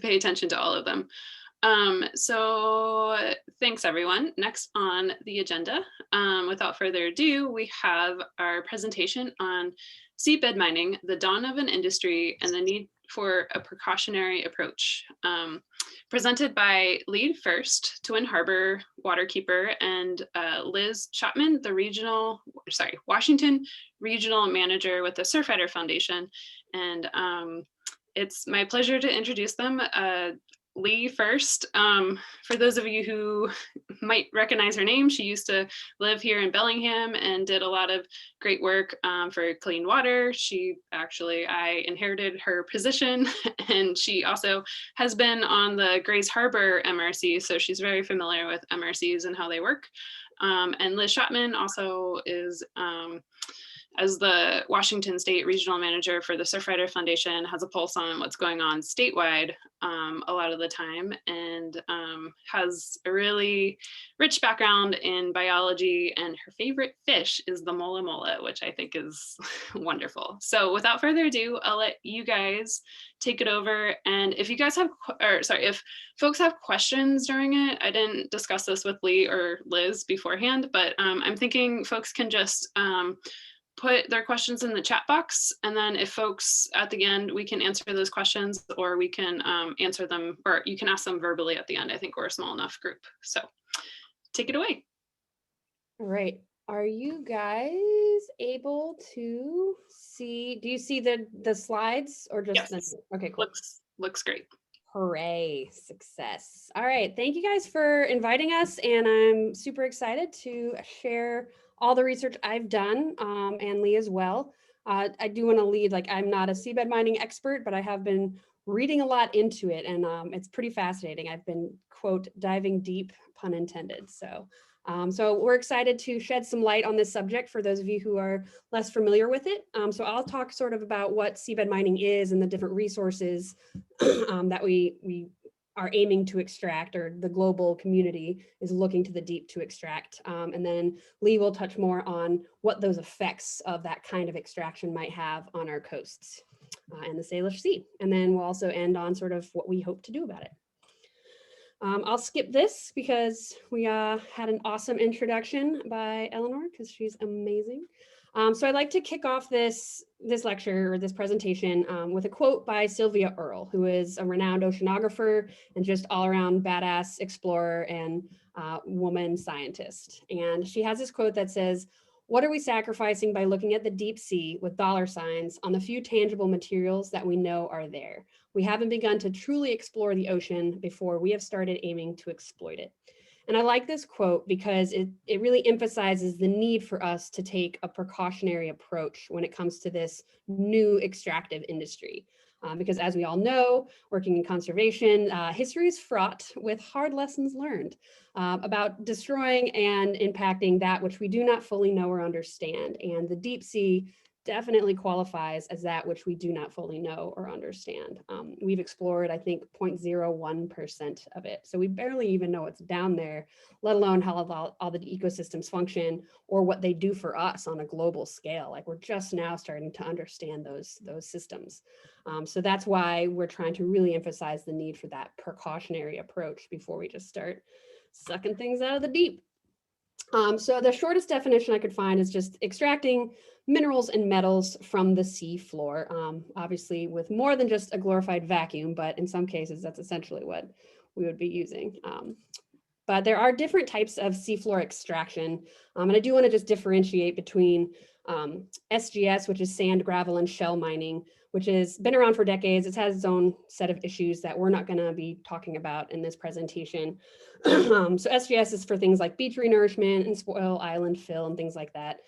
pay attention to all of them. So thanks everyone. Next on the agenda, without further ado, we have our presentation on seabed mining, the dawn of an industry and the need for a precautionary approach. Presented by Lead First, Twin Harbor Waterkeeper, and Liz Schotman, the Washington Regional Manager with the Surfrider Foundation. And it's my pleasure to introduce them. Lee first. For those of you who might recognize her name, she used to live here in Bellingham and did a lot of great work for clean water. I inherited her position, and she also has been on the Grays Harbor MRC, so she's very familiar with MRCs and how they work. And Liz Schotman also is as the Washington State Regional Manager for the Surfrider Foundation, has a pulse on what's going on statewide a lot of the time, and has a really rich background in biology, and her favorite fish is the mola mola, which I think is wonderful. So without further ado, I'll let you guys take it over. And if you guys have, if folks have questions during it, I didn't discuss this with Lee or Liz beforehand, but I'm thinking folks can just put their questions in the chat box, and then if folks at the end, we can answer those questions, or we can answer them, or you can ask them verbally at the end. I think we're a small enough group. So take it away. All right. Are you guys able to see, do you see the slides or just? Yes. Okay, cool. Looks great. Hooray, success. All right, thank you guys for inviting us, and I'm super excited to share all the research I've done, and Lee as well. I do want to lead, I'm not a seabed mining expert, but I have been reading a lot into it, and it's pretty fascinating. I've been, quote, diving deep, pun intended. So we're excited to shed some light on this subject for those of you who are less familiar with it. So I'll talk sort of about what seabed mining is and the different resources that we are aiming to extract, or the global community is looking to the deep to extract. And then Lee will touch more on what those effects of that kind of extraction might have on our coasts and the Salish Sea. And then we'll also end on sort of what we hope to do about it. I'll skip this because we had an awesome introduction by Eleanor, because she's amazing. So I'd like to kick off this lecture, or this presentation, with a quote by Sylvia Earle, who is a renowned oceanographer and just all around badass explorer and woman scientist. And she has this quote that says, "What are we sacrificing by looking at the deep sea with dollar signs on the few tangible materials that we know are there? We haven't begun to truly explore the ocean before we have started aiming to exploit it." And I like this quote because it really emphasizes the need for us to take a precautionary approach when it comes to this new extractive industry. Because as we all know, working in conservation, history is fraught with hard lessons learned about destroying and impacting that which we do not fully know or understand. And the deep sea definitely qualifies as that which we do not fully know or understand. We've explored, I think, 0.01% of it. So we barely even know what's down there, let alone how all the ecosystems function or what they do for us on a global scale. Like, we're just now starting to understand those systems. So that's why we're trying to really emphasize the need for that precautionary approach before we just start sucking things out of the deep. So the shortest definition I could find is just extracting minerals and metals from the sea floor, obviously with more than just a glorified vacuum, but in some cases that's essentially what we would be using. But there are different types of seafloor extraction, and I do want to just differentiate between SGS, which is sand, gravel, and shell mining, which has been around for decades. It has its own set of issues that we're not going to be talking about in this presentation. So SGS is for things like beach renourishment and spoil, island fill, and things like that.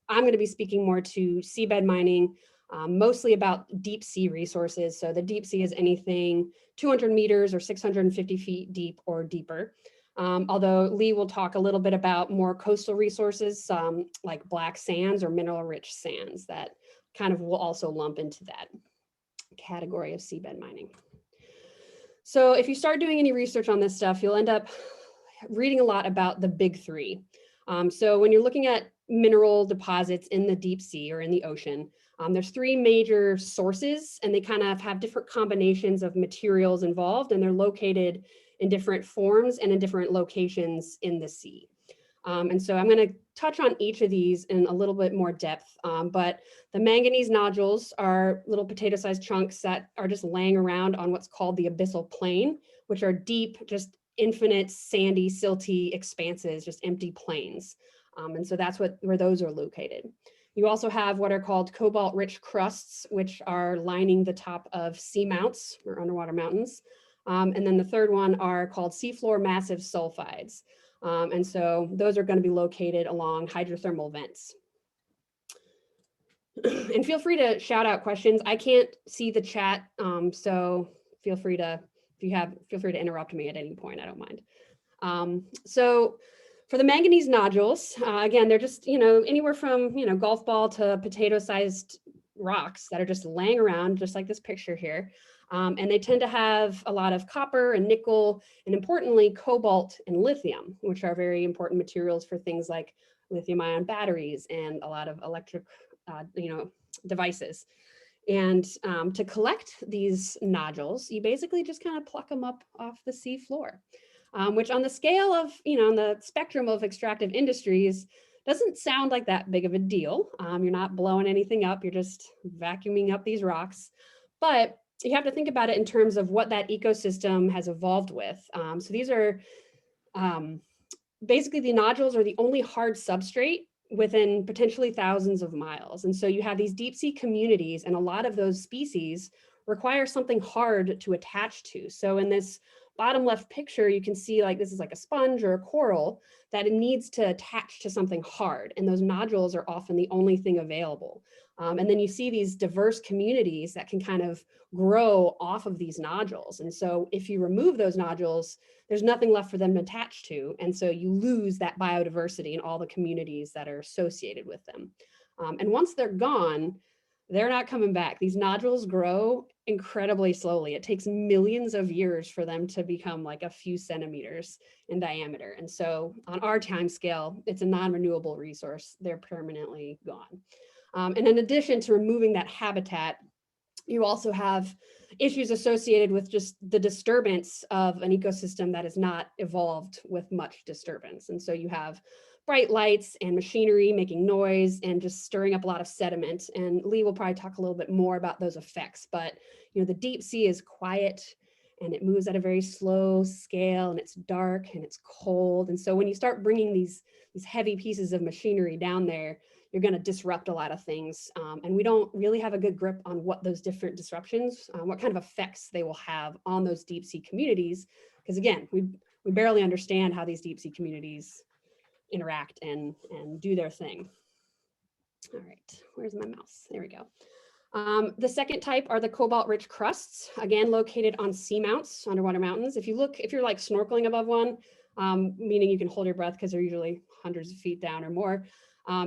I'm going to be speaking more to seabed mining, mostly about deep sea resources. So the deep sea is anything 200 meters or 650 feet deep or deeper. Although Lee will talk a little bit about more coastal resources, like black sands or mineral-rich sands that kind of will also lump into that category of seabed mining. So if you start doing any research on this stuff, you'll end up reading a lot about the big three. So when you're looking at mineral deposits in the deep sea or in the ocean, There's three major sources, and they kind of have different combinations of materials involved, and they're located in different forms and in different locations in the sea. And so I'm going to touch on each of these in a little bit more depth, but the manganese nodules are little potato-sized chunks that are just laying around on what's called the abyssal plain, which are deep, just infinite sandy, silty expanses, just empty plains. And so that's where those are located. You also have what are called cobalt-rich crusts, which are lining the top of seamounts or underwater mountains. And then the third one are called seafloor massive sulfides. And so those are going to be located along hydrothermal vents. And feel free to shout out questions. I can't see the chat, so feel free to, feel free to interrupt me at any point. I don't mind. So for the manganese nodules, again, they're just, anywhere from, golf ball to potato-sized rocks that are just laying around, just like this picture here. And they tend to have a lot of copper and nickel, and importantly, cobalt and lithium, which are very important materials for things like lithium-ion batteries and a lot of electric, devices. And to collect these nodules, you basically just kind of pluck them up off the sea floor, which on the scale of, on the spectrum of extractive industries, doesn't sound like that big of a deal. You're not blowing anything up, you're just vacuuming up these rocks. But you have to think about it in terms of what that ecosystem has evolved with. So these are basically, the nodules are the only hard substrate within potentially thousands of miles. And so you have these deep sea communities, and a lot of those species require something hard to attach to. So in this bottom left picture, you can see like this is like a sponge or a coral that it needs to attach to something hard. And those nodules are often the only thing available. And then you see these diverse communities that can kind of grow off of these nodules. And so if you remove those nodules, there's nothing left for them to attach to. And so you lose that biodiversity and all the communities that are associated with them. And once they're gone, they're not coming back. These nodules grow incredibly slowly. It takes millions of years for them to become like a few centimeters in diameter. And so on our time scale, it's a non-renewable resource. They're permanently gone. And in addition to removing that habitat, you also have issues associated with just the disturbance of an ecosystem that is not evolved with much disturbance. And so you have bright lights and machinery making noise and just stirring up a lot of sediment. And Lee will probably talk a little bit more about those effects, but the deep sea is quiet and it moves at a very slow scale, and it's dark and it's cold. And so when you start bringing these heavy pieces of machinery down there, you're going to disrupt a lot of things. And we don't really have a good grip on what those different disruptions, what kind of effects they will have on those deep sea communities. Because again, we barely understand how these deep sea communities interact and do their thing. All right, where's my mouse? There we go. The second type are the cobalt-rich crusts, again, located on seamounts, underwater mountains. If you're like snorkeling above one, meaning you can hold your breath because they're usually hundreds of feet down or more,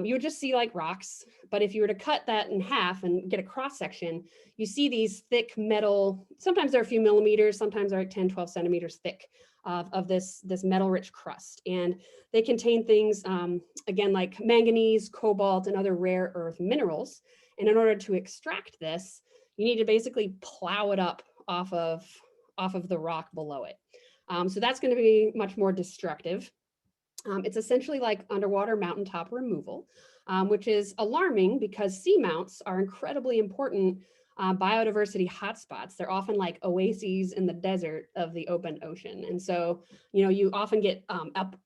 you would just see like rocks. But if you were to cut that in half and get a cross section, you see these thick metal, sometimes they're a few millimeters, sometimes they're 10, 12 centimeters thick of this metal-rich crust. And they contain things, again, like manganese, cobalt, and other rare earth minerals. And in order to extract this, you need to basically plow it up off of the rock below it. So that's going to be much more destructive. It's essentially like underwater mountaintop removal, which is alarming because seamounts are incredibly important biodiversity hotspots. They're often like oases in the desert of the open ocean. And so, you often get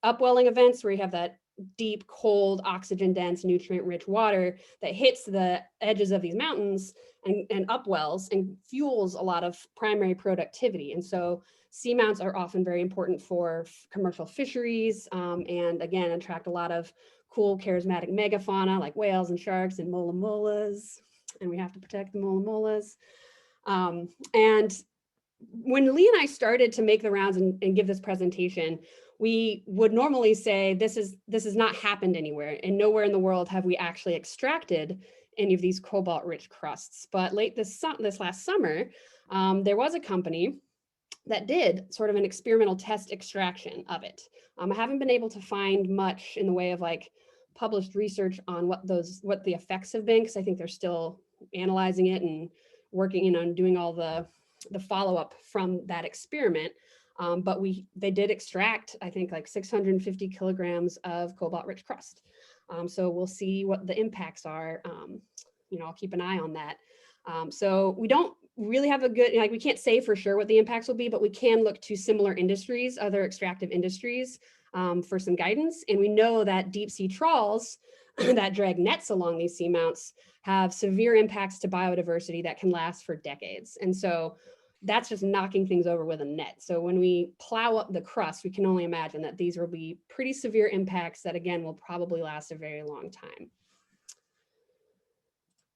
upwelling events where you have that deep, cold, oxygen-dense, nutrient-rich water that hits the edges of these mountains and upwells and fuels a lot of primary productivity. And so seamounts are often very important for commercial fisheries, and again, attract a lot of cool, charismatic megafauna like whales and sharks and mola molas, and we have to protect the mola molas. And when Lee and I started to make the rounds and give this presentation, we would normally say this has not happened anywhere, and nowhere in the world have we actually extracted any of these cobalt-rich crusts. But late this last summer, there was a company that did sort of an experimental test extraction of it. I haven't been able to find much in the way of like published research on what the effects have been, because I think they're still analyzing it and working, and doing all the follow-up from that experiment. But they did extract, I think, like 650 kilograms of cobalt-rich crust. So we'll see what the impacts are. I'll keep an eye on that. So we don't really have a good, we can't say for sure what the impacts will be, but we can look to similar industries, other extractive industries, for some guidance. And we know that deep sea trawls that drag nets along these seamounts have severe impacts to biodiversity that can last for decades. And so that's just knocking things over with a net. So when we plow up the crust, we can only imagine that these will be pretty severe impacts that, again, will probably last a very long time.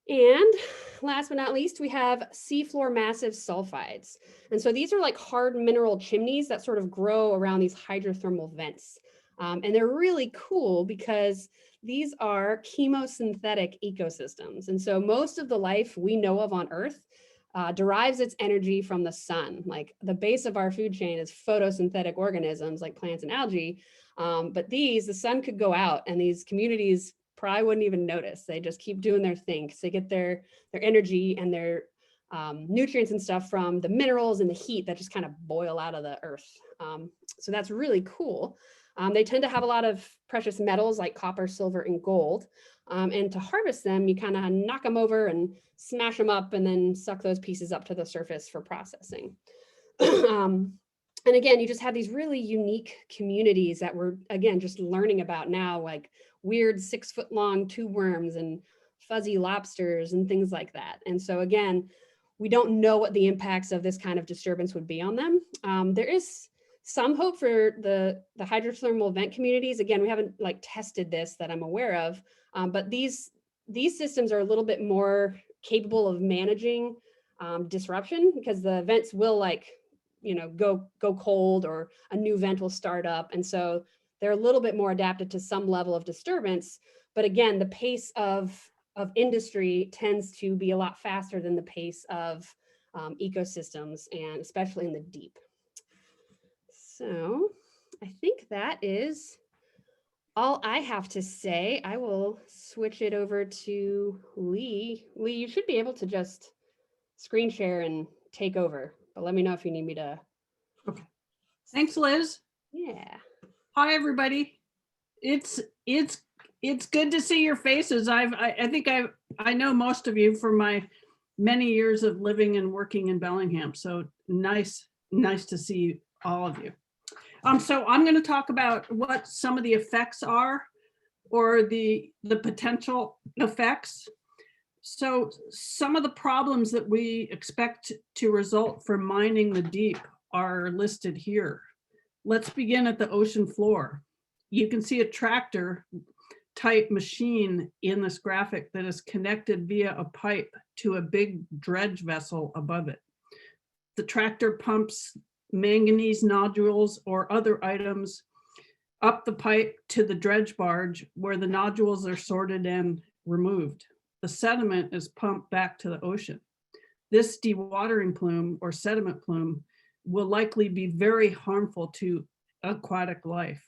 And last but not least, we have seafloor massive sulfides. And so these are like hard mineral chimneys that sort of grow around these hydrothermal vents. And they're really cool because these are chemosynthetic ecosystems. And so most of the life we know of on Earth derives its energy from the sun. Like the base of our food chain is photosynthetic organisms like plants and algae. But the sun could go out and these communities probably wouldn't even notice. They just keep doing their thing because they get their energy and their nutrients and stuff from the minerals and the heat that just kind of boil out of the earth. So that's really cool. They tend to have a lot of precious metals like copper, silver, and gold. And to harvest them, you kind of knock them over and smash them up and then suck those pieces up to the surface for processing. And again, you just have these really unique communities that we're, again, just learning about now, like weird 6-foot-long tube worms and fuzzy lobsters and things like that. And so again, we don't know what the impacts of this kind of disturbance would be on them. There is some hope for the hydrothermal vent communities. Again, we haven't like tested this that I'm aware of, but these systems are a little bit more capable of managing disruption because the vents will go cold or a new vent will start up. And so they're a little bit more adapted to some level of disturbance. But again, the pace of industry tends to be a lot faster than the pace of ecosystems, and especially in the deep. So I think that is all I have to say. I will switch it over to Lee. Lee, you should be able to just screen share and take over, but let me know if you need me to. Okay. Thanks, Liz. Yeah. Hi, everybody. It's good to see your faces. I think I know most of you from my many years of living and working in Bellingham. So nice to see all of you. So I'm going to talk about what some of the effects are, or the potential effects. So some of the problems that we expect to result from mining the deep are listed here. Let's begin at the ocean floor. You can see a tractor type machine in this graphic that is connected via a pipe to a big dredge vessel above it. The tractor pumps manganese nodules or other items up the pipe to the dredge barge where the nodules are sorted and removed. The sediment is pumped back to the ocean. This dewatering plume or sediment plume will likely be very harmful to aquatic life.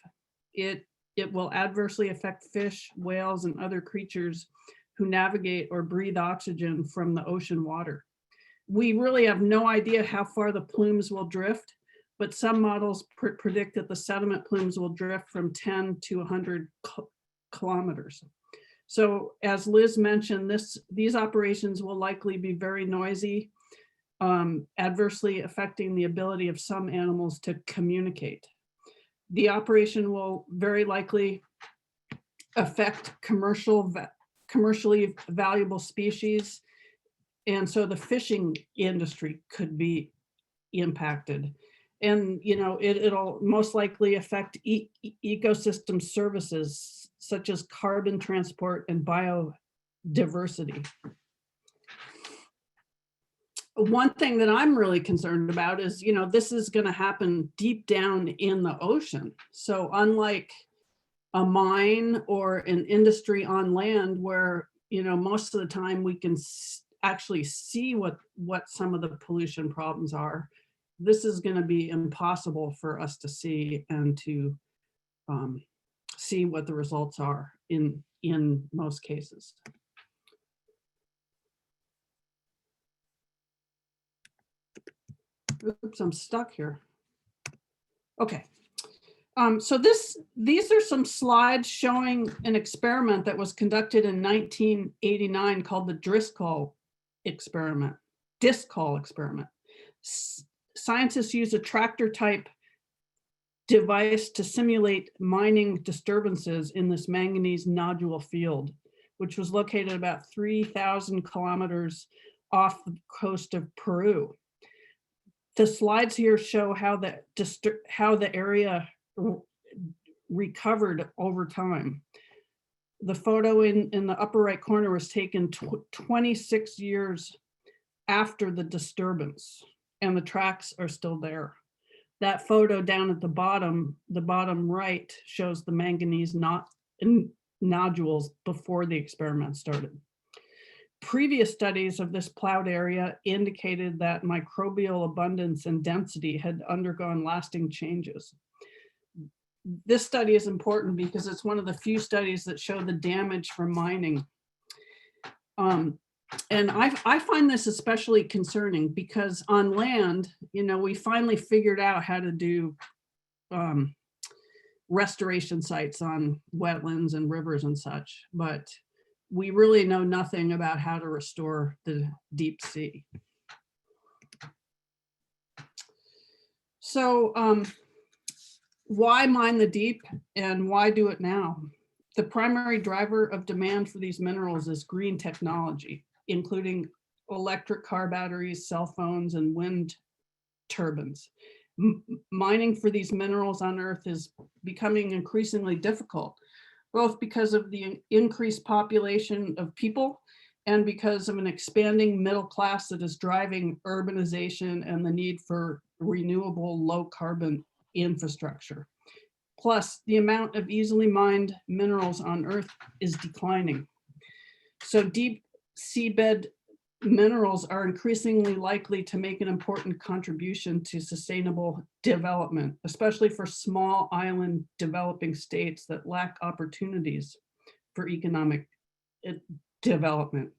It will adversely affect fish, whales, and other creatures who navigate or breathe oxygen from the ocean water. We really have no idea how far the plumes will drift, but some models predict that the sediment plumes will drift from 10 to 100 kilometers. So as Liz mentioned, these operations will likely be very noisy, adversely affecting the ability of some animals to communicate. The operation will very likely affect commercially valuable species. And so the fishing industry could be impacted. And it'll most likely affect ecosystem services such as carbon transport and biodiversity. One thing that I'm really concerned about is, this is going to happen deep down in the ocean. So unlike a mine or an industry on land where, most of the time we can actually see what some of the pollution problems are, this is going to be impossible for us to see and to see what the results are in most cases. Oops, I'm stuck here. Okay. So these are some slides showing an experiment that was conducted in 1989 called the Driscoll experiment. Scientists use a tractor type device to simulate mining disturbances in this manganese nodule field, which was located about 3,000 kilometers off the coast of Peru. The slides here show how the area recovered over time. The photo in the upper right corner was taken 26 years after the disturbance, and the tracks are still there. That photo down at the bottom right, shows the manganese nodules before the experiment started. Previous studies of this plowed area indicated that microbial abundance and density had undergone lasting changes. This study is important because it's one of the few studies that show the damage from mining. And I find this especially concerning because on land, we finally figured out how to do restoration sites on wetlands and rivers and such, but we really know nothing about how to restore the deep sea. So why mine the deep and why do it now? The primary driver of demand for these minerals is green technology, including electric car batteries, cell phones, and wind turbines. Mining for these minerals on Earth is becoming increasingly difficult, both because of the increased population of people and because of an expanding middle class that is driving urbanization and the need for renewable low carbon infrastructure. Plus, the amount of easily mined minerals on Earth is declining. So deep seabed minerals are increasingly likely to make an important contribution to sustainable development, especially for small island developing states that lack opportunities for economic development.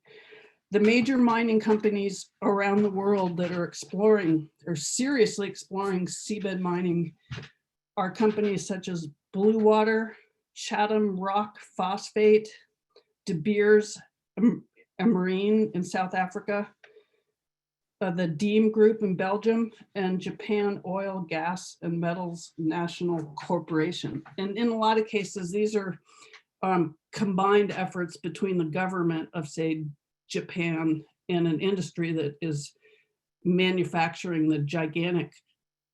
The major mining companies around the world that are seriously exploring seabed mining are companies such as Blue Water, Chatham Rock Phosphate, De Beers Marine in South Africa, the Deem Group in Belgium, and Japan Oil, Gas, and Metals National Corporation. And in a lot of cases, these are combined efforts between the government of, say, Japan and an industry that is manufacturing the gigantic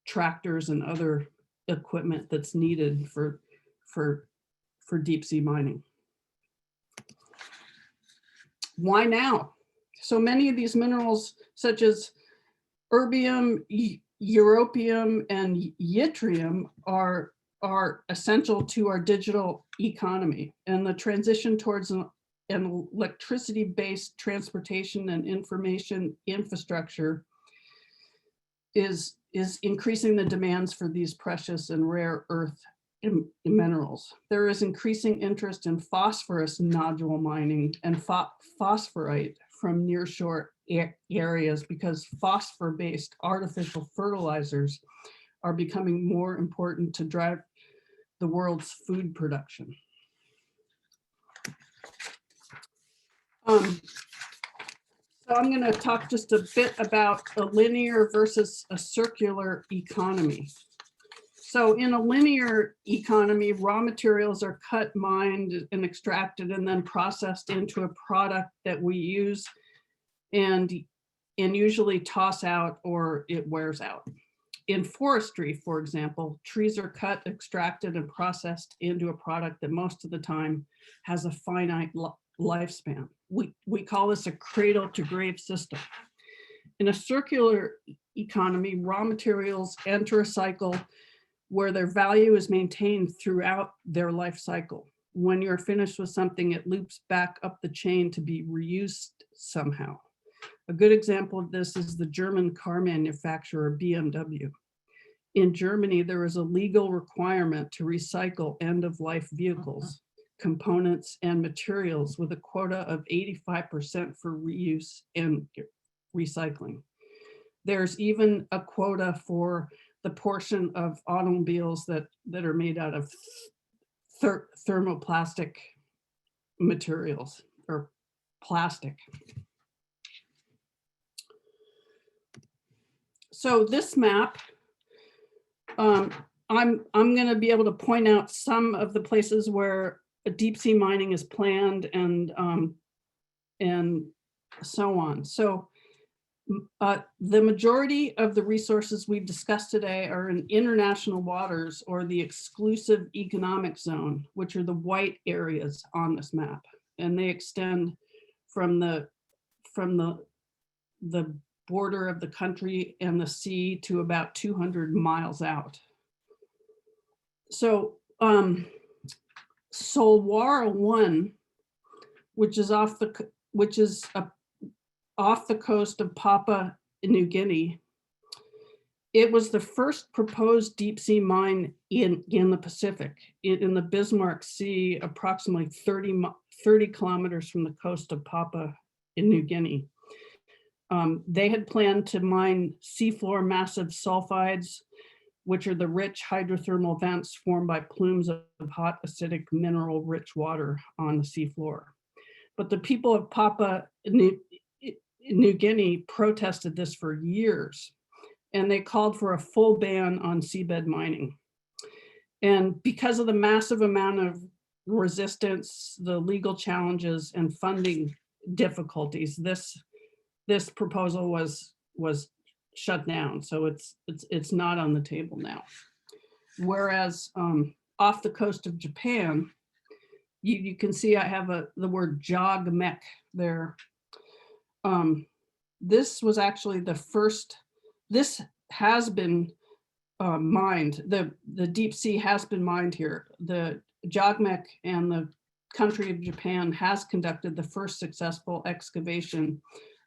tractors and other equipment that's needed for deep sea mining. Why now? So many of these minerals, such as erbium, europium, and yttrium, are essential to our digital economy, and the transition towards an electricity-based transportation and information infrastructure is increasing the demands for these precious and rare earth minerals. There is increasing interest in phosphorus nodule mining and phosphorite from nearshore areas because phosphor-based artificial fertilizers are becoming more important to drive the world's food production. So I'm going to talk just a bit about a linear versus a circular economy. So in a linear economy, raw materials are cut, mined, and extracted, and then processed into a product that we use and usually toss out or it wears out. In forestry, for example, trees are cut, extracted, and processed into a product that most of the time has a finite lifespan. We call this a cradle to grave system. In a circular economy, raw materials enter a cycle where their value is maintained throughout their life cycle. When you're finished with something, it loops back up the chain to be reused somehow. A good example of this is the German car manufacturer BMW. In Germany, there is a legal requirement to recycle end-of-life vehicles, components, and materials with a quota of 85% for reuse and recycling. There's even a quota for the portion of automobiles that are made out of thermoplastic materials or plastic. So this map, I'm going to be able to point out some of the places where deep sea mining is planned and so on. So the majority of the resources we've discussed today are in international waters or the exclusive economic zone, which are the white areas on this map, and they extend from the border of the country and the sea to about 200 miles out. So Solwara 1, which is off the coast of Papua New Guinea, it was the first proposed deep sea mine in the Pacific, in the Bismarck Sea, approximately 30 kilometers from the coast of Papua in New Guinea. They had planned to mine seafloor massive sulfides, which are the rich hydrothermal vents formed by plumes of hot, acidic, mineral-rich water on the seafloor. But the people of Papua New Guinea protested this for years, and they called for a full ban on seabed mining. And because of the massive amount of resistance, the legal challenges, and funding difficulties, this proposal was shut down. So it's not on the table now. Whereas off the coast of Japan, you can see I have the word jogmek there. This was actually the first, this has been mined, the deep sea has been mined here. The jogmek and the country of Japan has conducted the first successful excavation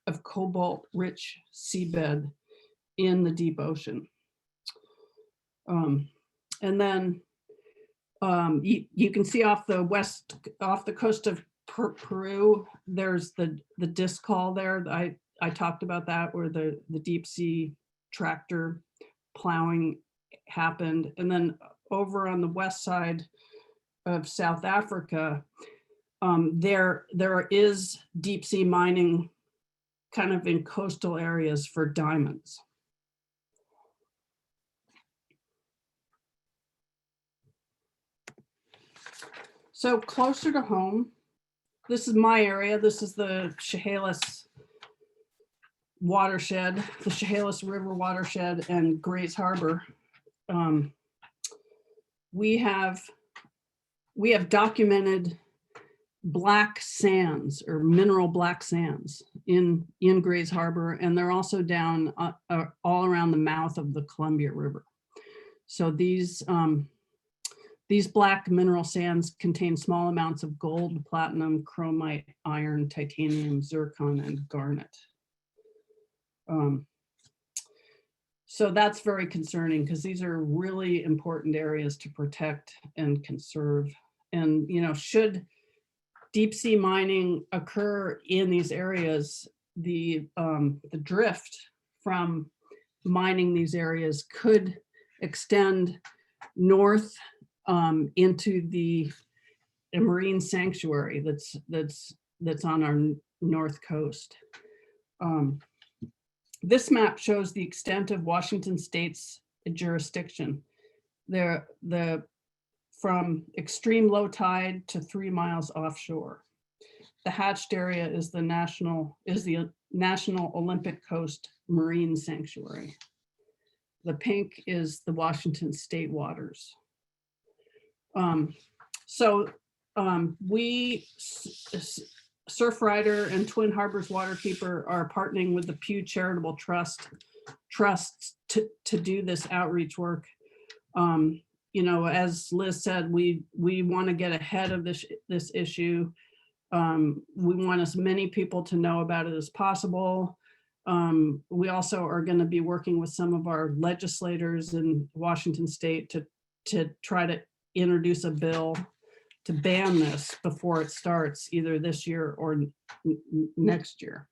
of cobalt-rich seabed in the deep ocean. And then you can see off the coast of Peru, there's the disc hall there. I talked about that, where the deep sea tractor plowing happened. And then over on the west side of South Africa, there is deep sea mining kind of in coastal areas for diamonds. So closer to home, this is my area. This is the Chehalis watershed, the Chehalis River watershed and Grays Harbor. We have documented black sands or mineral black sands in Grays Harbor, and they're also down all around the mouth of the Columbia River. So these black mineral sands contain small amounts of gold, platinum, chromite, iron, titanium, zircon, and garnet. So that's very concerning, because these are really important areas to protect and conserve. And should deep sea mining occur in these areas, the drift from mining these areas could extend north into the marine sanctuary that's on our north coast. This map shows the extent of Washington State's jurisdiction. From extreme low tide to 3 miles offshore. The hatched area is the National Olympic Coast Marine Sanctuary. The pink is the Washington State waters. We, Surfrider and Twin Harbors Waterkeeper, are partnering with the Pew Charitable Trusts to do this outreach work. As Liz said, we want to get ahead of this issue. We want as many people to know about it as possible. We also are going to be working with some of our legislators in Washington State to try to introduce a bill to ban this before it starts, either this year or next year.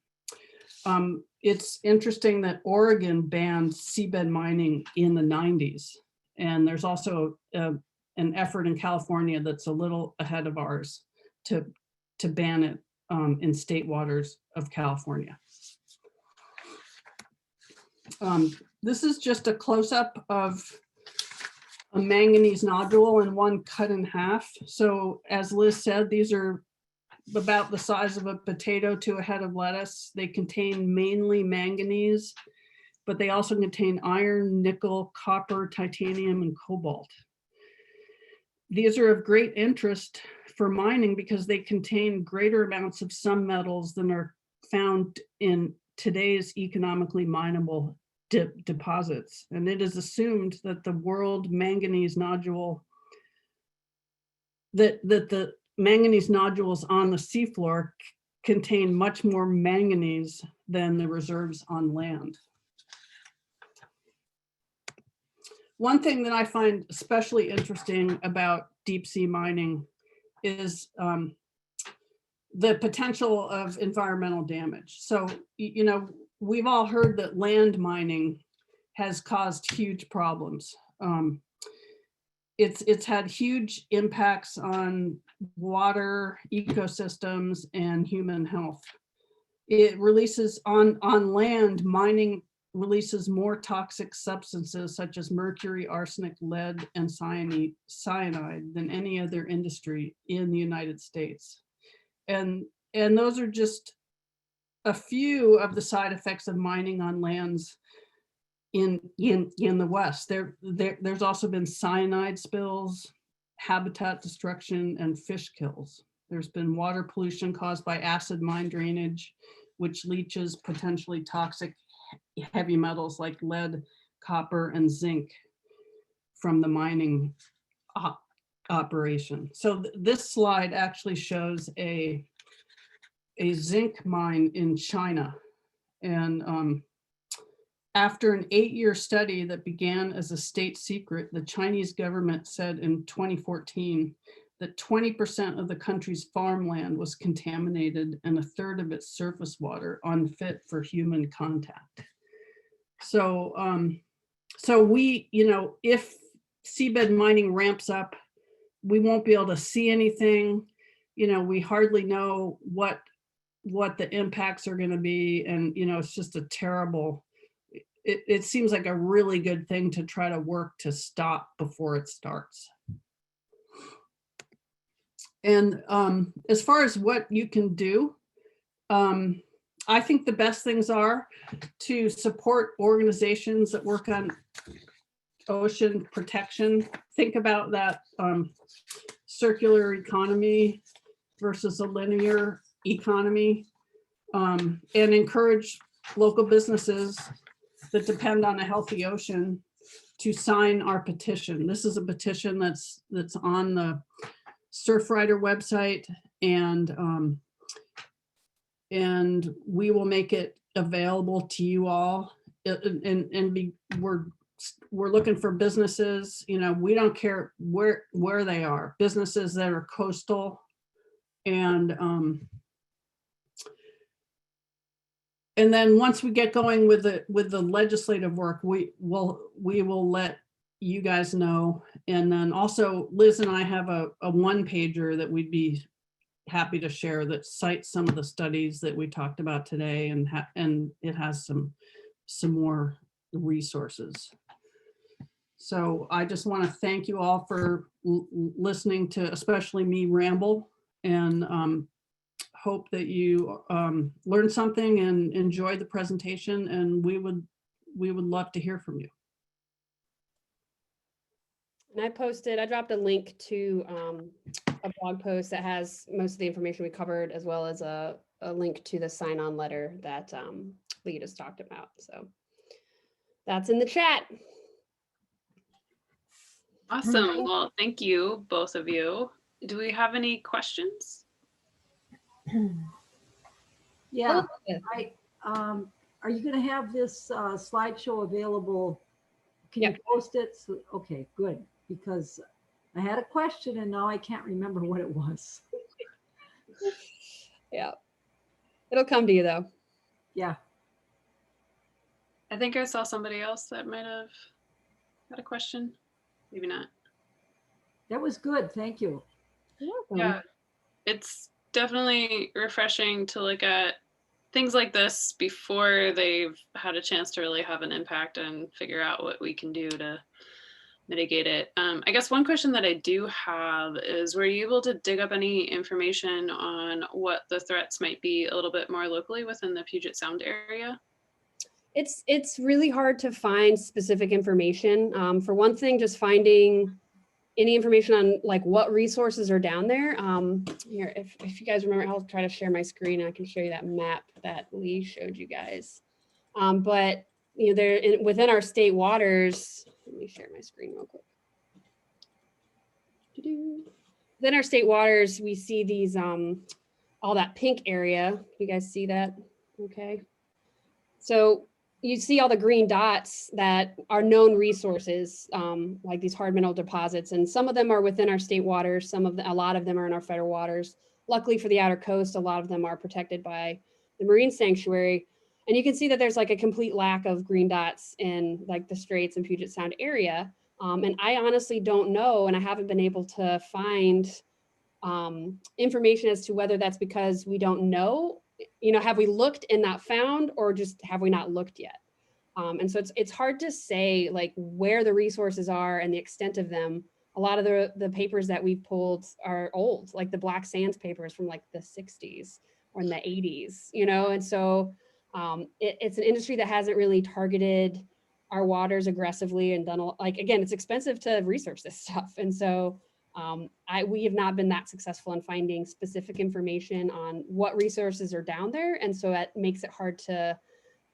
it's interesting that Oregon banned seabed mining in the 90s. And there's also an effort in California that's a little ahead of ours to ban it in state waters of California. This is just a close-up of a manganese nodule and one cut in half. So as Liz said, these are about the size of a potato to a head of lettuce. They contain mainly manganese, but they also contain iron, nickel, copper, titanium, and cobalt. These are of great interest for mining because they contain greater amounts of some metals than are found in today's economically mineable deposits. And it is assumed that the world manganese nodule, that the manganese nodules on the seafloor contain much more manganese than the reserves on land. One thing that I find especially interesting about deep sea mining is the potential of environmental damage. So, you know, we've all heard that land mining has caused huge problems. It's had huge impacts on water, ecosystems, and human health. It releases on land, mining releases more toxic substances such as mercury, arsenic, lead, and cyanide than any other industry in the United States. And those are just a few of the side effects of mining on lands in the West. There's also been cyanide spills, habitat destruction, and fish kills. There's been water pollution caused by acid mine drainage, which leaches potentially toxic heavy metals like lead, copper, and zinc from the mining operation. So this slide actually shows a zinc mine in China. And after an 8-year study that began as a state secret, the Chinese government said in 2014 that 20% of the country's farmland was contaminated and a third of its surface water unfit for human contact. So, so we, you know, if seabed mining ramps up, we won't be able to see anything. You know, we hardly know what the impacts are going to be. And, you know, it's just a terrible, it seems like a really good thing to try to work to stop before it starts. And as far as what you can do, I think the best things are to support organizations that work on ocean protection. Think about that circular economy versus a linear economy, and encourage local businesses that depend on a healthy ocean to sign our petition. This is a petition that's on the Surfrider website, and we will make it available to you all. We're looking for businesses. You know, we don't care where they are. Businesses that are coastal, and then once we get going with the legislative work, we will let you guys know. And then also Liz and I have a one-pager that we'd be happy to share that cites some of the studies that we talked about today, and it has some more resources. So I just want to thank you all for listening to, especially me, ramble, and hope that you learned something and enjoyed the presentation, and we would love to hear from you. And I dropped a link to a blog post that has most of the information we covered, as well as a link to the sign-on letter that Lee just talked about. So that's in the chat. Awesome. Well, thank you, both of you. Do we have any questions? Yeah, are you going to have this slideshow available? Can you post it? So, okay, good, because I had a question and now I can't remember what it was. Yeah, it'll come to you though. Yeah, I think I saw somebody else that might have had a question. Maybe not. That was good. Thank you. You're welcome. Yeah, it's definitely refreshing to look at things like this before they've had a chance to really have an impact and figure out what we can do to mitigate it. I guess one question that I do have is, were you able to dig up any information on what the threats might be a little bit more locally within the Puget Sound area? It's really hard to find specific information. For one thing, just finding any information on like what resources are down there. Here, if you guys remember, I'll try to share my screen and I can show you that map that Lee showed you guys. But you know, within our state waters, let me share my screen real quick. Within our state waters, we see these, all that pink area. You guys see that? Okay. So you see all the green dots that are known resources, like these hard mineral deposits, and some of them are within our state waters. A lot of them are in our federal waters. Luckily for the outer coast, a lot of them are protected by the marine sanctuary. And you can see that there's like a complete lack of green dots in like the Straits and Puget Sound area. And I honestly don't know, and I haven't been able to find information as to whether that's because we don't know, you know, have we looked and not found, or just have we not looked yet? And so it's hard to say like where the resources are and the extent of them. A lot of the papers that we've pulled are old, like the Black Sands papers from like the 60s or in the 80s, you know? And so it's an industry that hasn't really targeted our waters aggressively and done like, again, it's expensive to research this stuff. And so we have not been that successful in finding specific information on what resources are down there. And so that makes it hard to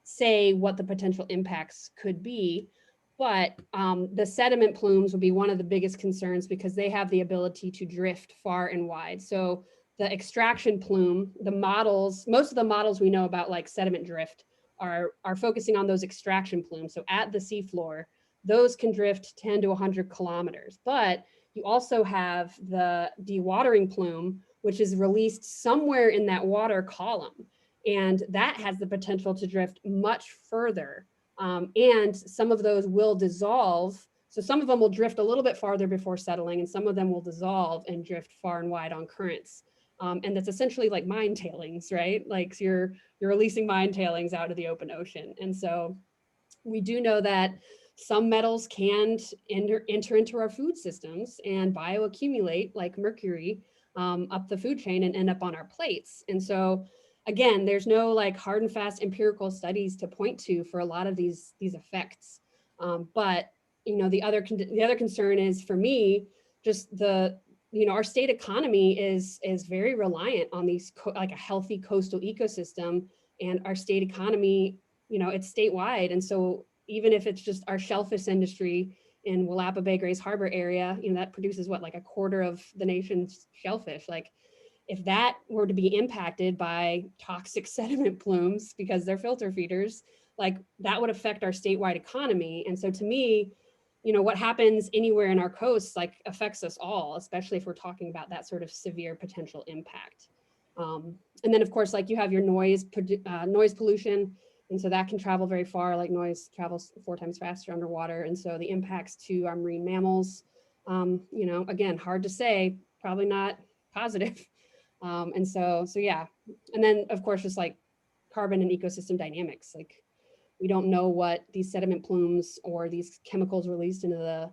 say what the potential impacts could be. But the sediment plumes would be one of the biggest concerns because they have the ability to drift far and wide. So the extraction plume, the models, most of the models we know about like sediment drift are focusing on those extraction plumes. So at the seafloor, those can drift 10 to 100 kilometers. But you also have the dewatering plume, which is released somewhere in that water column. And that has the potential to drift much further. And some of those will dissolve. So some of them will drift a little bit farther before settling, and some of them will dissolve and drift far and wide on currents. And that's essentially like mine tailings, right? Like so you're releasing mine tailings out of the open ocean. And so we do know that some metals can enter into our food systems and bioaccumulate like mercury up the food chain and end up on our plates. And so again, there's no like hard and fast empirical studies to point to for a lot of these effects. But you know, the other concern is for me, just our state economy is very reliant on these like a healthy coastal ecosystem, and our state economy, you know, it's statewide. And so even if it's just our shellfish industry in Willapa Bay, Grays Harbor area, you know, that produces what, like a quarter of the nation's shellfish. Like if that were to be impacted by toxic sediment plumes because they're filter feeders, like that would affect our statewide economy. And so to me, you know, what happens anywhere in our coasts like affects us all, especially if we're talking about that sort of severe potential impact. And then of course, like you have your noise pollution. And so that can travel very far, like noise travels 4 times faster underwater. And so the impacts to our marine mammals, you know, again, hard to say, probably not positive. And so yeah. And then of course, just like carbon and ecosystem dynamics, like we don't know what these sediment plumes or these chemicals released into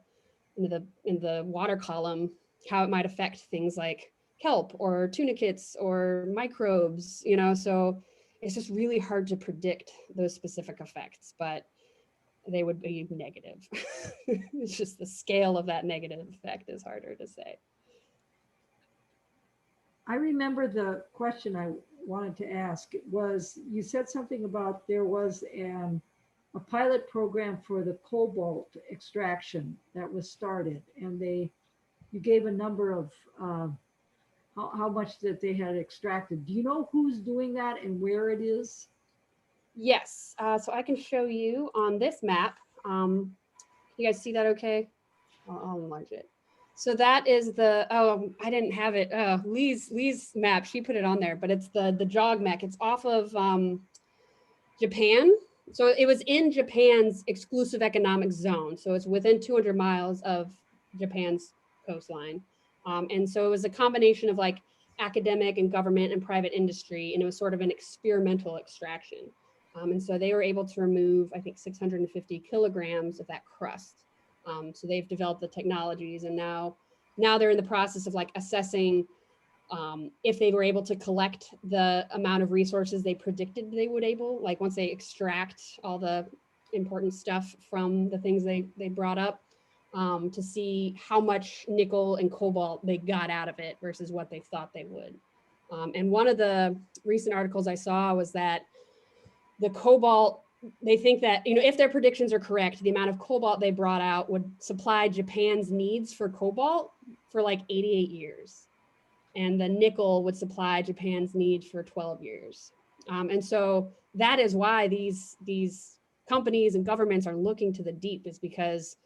the water column, how it might affect things like kelp or tunicates or microbes, you know, so it's just really hard to predict those specific effects, but they would be negative. It's just the scale of that negative effect is harder to say. I remember the question I wanted to ask was, you said something about there was a pilot program for the cobalt extraction that was started, and you gave a number of how much that they had extracted. Do you know who's doing that and where it is? Yes, so I can show you on this map. You guys see that okay? I'll enlarge it. So that is I didn't have it. Lee's map, she put it on there, but it's the JOG mech. It's off of Japan. So it was in Japan's exclusive economic zone. So it's within 200 miles of Japan's coastline. And so it was a combination of like academic and government and private industry, and it was sort of an experimental extraction. And so they were able to remove, I think, 650 kilograms of that crust. So they've developed the technologies, and now they're in the process of like assessing if they were able to collect the amount of resources they predicted they would able, like once they extract all the important stuff from the things they brought up, to see how much nickel and cobalt they got out of it versus what they thought they would. And one of the recent articles I saw was that the cobalt, they think that, you know, if their predictions are correct, the amount of cobalt they brought out would supply Japan's needs for cobalt for like 88 years. And the nickel would supply Japan's needs for 12 years. And so that is why these companies and governments are looking to the deep, is because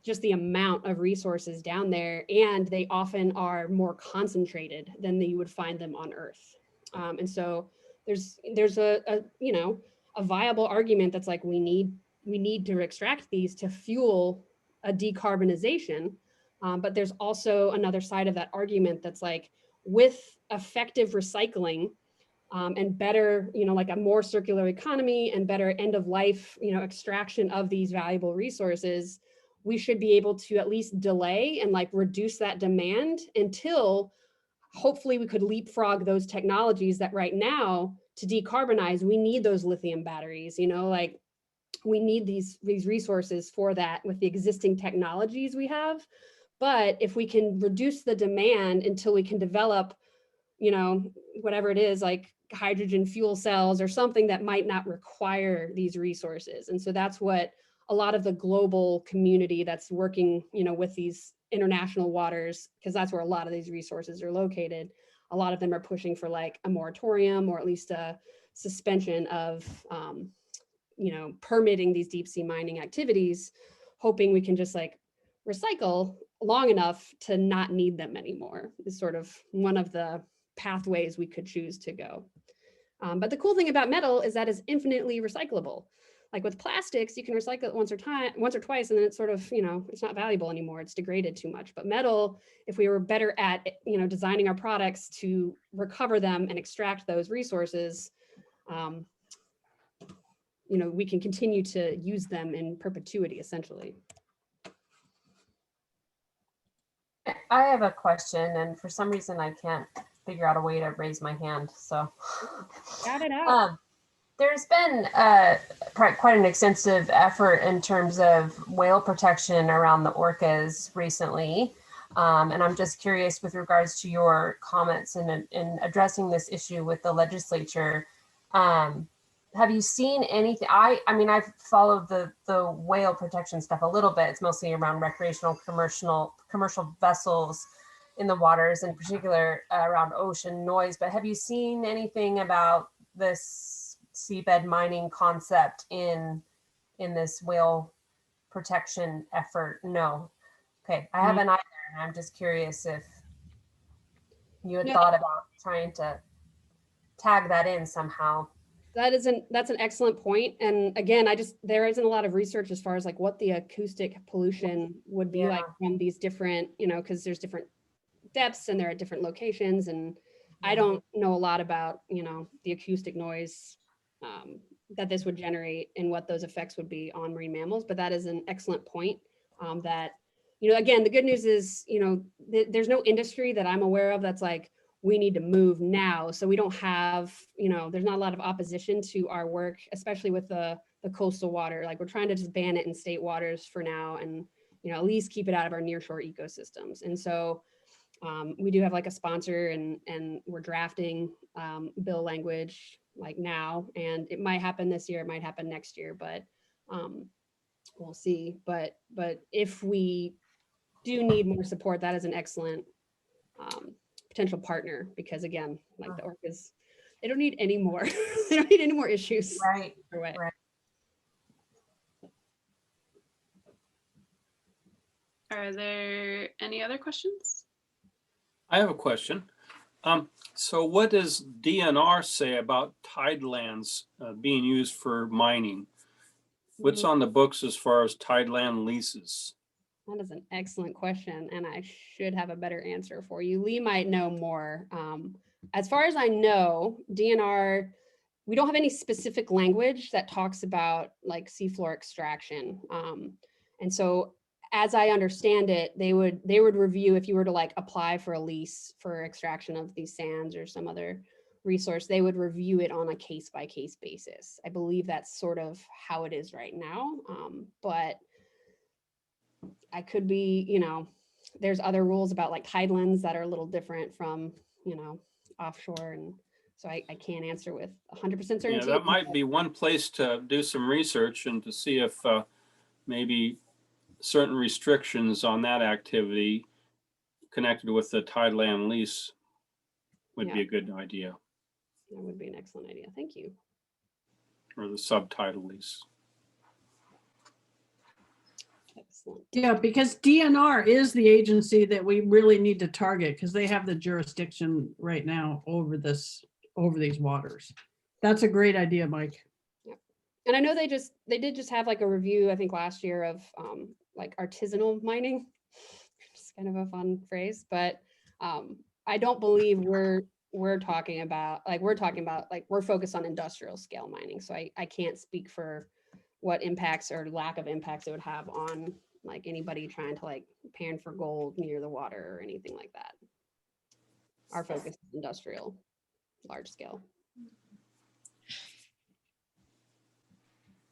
just the amount of resources down there, and they often are more concentrated than you would find them on Earth. And so there's a you know, a viable argument that's like, we need to extract these to fuel a decarbonization. But there's also another side of that argument that's like, with effective recycling and better, you know, like a more circular economy and better end of life, you know, extraction of these valuable resources, we should be able to at least delay and like reduce that demand until hopefully we could leapfrog those technologies that right now to decarbonize, we need those lithium batteries, you know, like we need these resources for that with the existing technologies we have. But if we can reduce the demand until we can develop, you know, whatever it is, like hydrogen fuel cells or something that might not require these resources. And so that's what a lot of the global community that's working, you know, with these international waters, because that's where a lot of these resources are located, a lot of them are pushing for like a moratorium or at least a suspension of, you know, permitting these deep sea mining activities, hoping we can just like recycle long enough to not need them anymore, is sort of one of the pathways we could choose to go. But the cool thing about metal is that it's infinitely recyclable. Like with plastics, you can recycle it once or twice, and then it's sort of, you know, it's not valuable anymore. It's degraded too much. But metal, if we were better at, you know, designing our products to recover them and extract those resources, you know, we can continue to use them in perpetuity, essentially. I have a question, and for some reason I can't figure out a way to raise my hand. So Shout it out. There's been quite an extensive effort in terms of whale protection around the orcas recently. And I'm just curious with regards to your comments in addressing this issue with the legislature. Have you seen anything? I mean, I've followed the whale protection stuff a little bit. It's mostly around recreational, commercial vessels in the waters, in particular around ocean noise. But have you seen anything about this seabed mining concept in this whale protection effort? No. Okay, I haven't either, and I'm just curious if you had thought about trying to tag that in somehow. That's an excellent point. And again, there isn't a lot of research as far as like what the acoustic pollution would be like from these different, you know, because there's different depths and they're at different locations. And I don't know a lot about, you know, the acoustic noise that this would generate and what those effects would be on marine mammals. But that is an excellent point that, you know, again, the good news is, you know, there's no industry that I'm aware of that's like, we need to move now. So we don't have, you know, there's not a lot of opposition to our work, especially with the coastal water. Like we're trying to just ban it in state waters for now and, you know, at least keep it out of our nearshore ecosystems. And so we do have like a sponsor and we're drafting bill language like now, and it might happen this year, it might happen next year, but we'll see. But if we do need more support, that is an excellent potential partner, because again, like the orcas, they don't need any more, they don't need any more issues. Right. Are there any other questions? I have a question. So what does DNR say about tidelands being used for mining? What's on the books as far as tideland leases? That is an excellent question, and I should have a better answer for you. Lee might know more. As far as I know, DNR, we don't have any specific language that talks about like seafloor extraction. And so as I understand it, they would review if you were to like apply for a lease for extraction of these sands or some other resource, they would review it on a case by case basis. I believe that's sort of how it is right now. But I could be, you know, there's other rules about like tidelands that are a little different from, you know, offshore. And so I can't answer with 100% certainty. Yeah, that might be one place to do some research and to see if maybe certain restrictions on that activity connected with the tideland lease would be a good idea. That would be an excellent idea. Thank you. Or the subtitle lease. Excellent. Yeah, because DNR is the agency that we really need to target because they have the jurisdiction right now over these waters. That's a great idea, Mike. Yep. And I know they did just have like a review, I think last year, of like artisanal mining. It's kind of a fun phrase, but I don't believe we're talking about like we're focused on industrial scale mining. So I can't speak for what impacts or lack of impacts it would have on like anybody trying to like pan for gold near the water or anything like that. Our focus is industrial, large scale.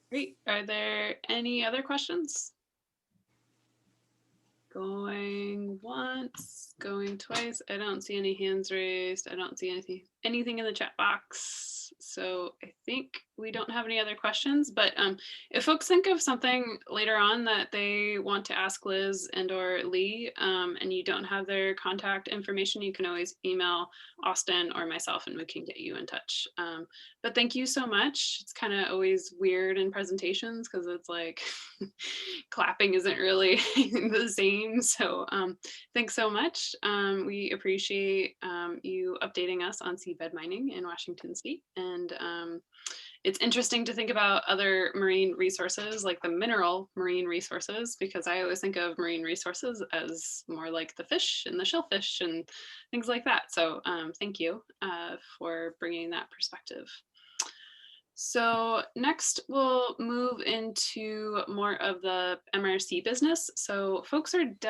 Great. Are there any other questions? Going once, going twice. I don't see any hands raised. I don't see anything in the chat box. So I think we don't have any other questions, but if folks think of something later on that they want to ask Liz and or Lee, and you don't have their contact information, you can always email Austin or myself and we can get you in touch. But thank you so much. It's kind of always weird in presentations because it's like clapping isn't really the same. So thanks so much. We appreciate you updating us on seabed mining in Washington State. And it's interesting to think about other marine resources like the mineral marine resources, because I always think of marine resources as more like the fish and the shellfish and things like that. So thank you for bringing that perspective. So next we'll move into more of the MRC business. So folks are